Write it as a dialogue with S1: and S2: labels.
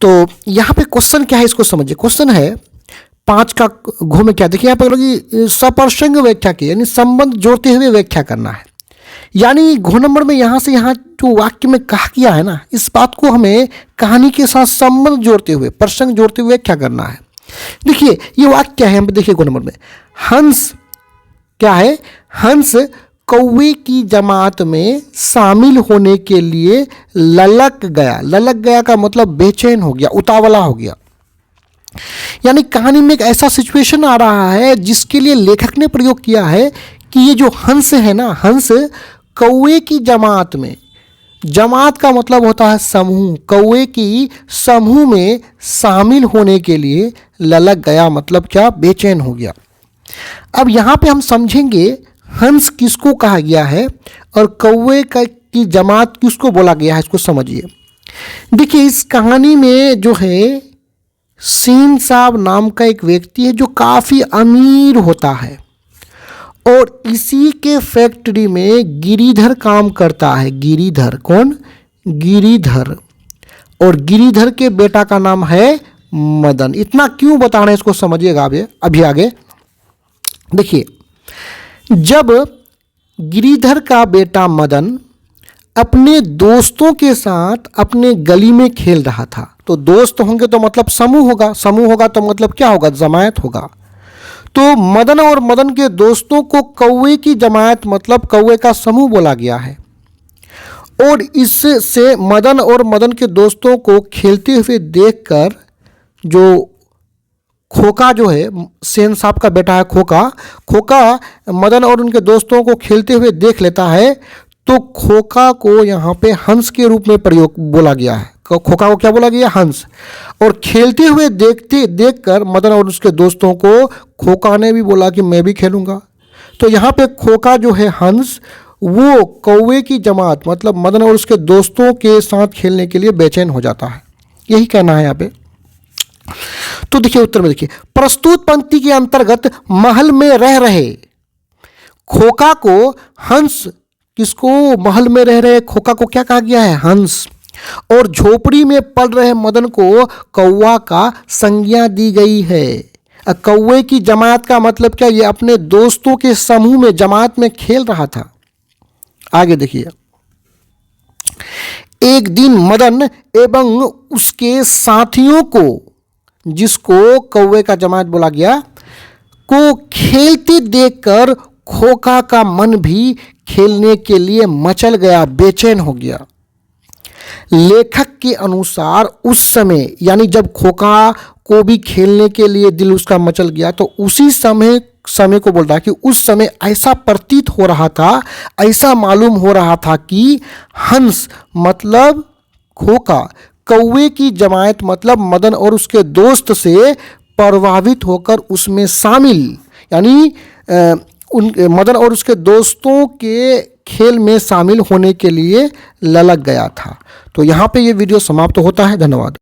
S1: तो यहाँ पे क्वेश्चन क्या है, इसको समझिए। क्वेश्चन है 5 का घ में क्या, देखिए यहाँ पर लोग सप्रसंग व्याख्या की, यानी संबंध जोड़ते हुए व्याख्या करना है। यानी घ नंबर में यहाँ से यहाँ जो वाक्य में कहा गया है ना, इस बात को हमें कहानी के साथ संबंध जोड़ते हुए, प्रसंग जोड़ते हुए व्याख्या करना है। देखिए ये वाक्य क्या है, हम देखिए घ नंबर में हंस क्या है, हंस कौवे की जमात में शामिल होने के लिए ललक गया। ललक गया का मतलब बेचैन हो गया, उतावला हो गया। यानी कहानी में एक ऐसा सिचुएशन आ रहा है जिसके लिए लेखक ने प्रयोग किया है कि ये जो हंस है ना, हंस कौवे की जमात में, जमात का मतलब होता है समूह, कौवे की समूह में शामिल होने के लिए ललक गया, मतलब क्या, बेचैन हो गया। अब यहाँ पे हम समझेंगे हंस किसको कहा गया है और कौवे की जमात किसको बोला गया है, इसको समझिए। देखिए इस कहानी में जो है सीन साहब नाम का एक व्यक्ति है जो काफ़ी अमीर होता है और इसी के फैक्ट्री में गिरिधर काम करता है। गिरिधर कौन, गिरिधर, और गिरिधर के बेटा का नाम है मदन। इतना क्यों बता रहे हैं इसको समझिएगा अभी आगे। देखिए जब गिरिधर का बेटा मदन अपने दोस्तों के साथ अपने गली में खेल रहा था, तो दोस्त होंगे तो मतलब समूह होगा, समूह होगा तो मतलब क्या होगा, जमायत होगा। तो मदन और मदन के दोस्तों को कौवे की जमायत मतलब कौवे का समूह बोला गया है। और इससे मदन और मदन के दोस्तों को खेलते हुए देखकर जो खोका जो है, सेन साहब का बेटा है खोका मदन और उनके दोस्तों को खेलते हुए देख लेता है, तो खोका को यहाँ पे हंस के रूप में प्रयोग बोला गया है। खोका को क्या बोला गया, हंस। और खेलते हुए देखकर मदन और उसके दोस्तों को खोका ने भी बोला कि मैं भी खेलूँगा। तो यहाँ पे खोका जो है हंस, वो कौवे की जमात मतलब मदन और उसके दोस्तों के साथ खेलने के लिए बेचैन हो जाता है, यही कहना है यहाँ पे। तो देखिए उत्तर में देखिए, प्रस्तुत पंक्ति के अंतर्गत महल में रह रहे खोका को हंस, किसको, महल में रह रहे खोका को क्या कहा गया है, हंस। और झोपड़ी में पड़ रहे मदन को कौवा का संज्ञा दी गई है। कौवे की जमात का मतलब क्या, ये अपने दोस्तों के समूह में जमात में खेल रहा था। आगे देखिए, एक दिन मदन एवं उसके साथियों को, जिसको कौवे का जमात बोला गया, को खेलते देखकर खोका का मन भी खेलने के लिए मचल गया, बेचैन हो गया। लेखक के अनुसार उस समय, यानी जब खोका को भी खेलने के लिए दिल उसका मचल गया, तो उसी समय को बोल रहा है कि उस समय ऐसा प्रतीत हो रहा था, ऐसा मालूम हो रहा था कि हंस मतलब खोका कौवे की जमात मतलब मदन और उसके दोस्त से प्रभावित होकर उसमें शामिल, यानी मदन और उसके दोस्तों के खेल में शामिल होने के लिए ललक गया था। तो यहाँ पे ये वीडियो समाप्त होता है। धन्यवाद।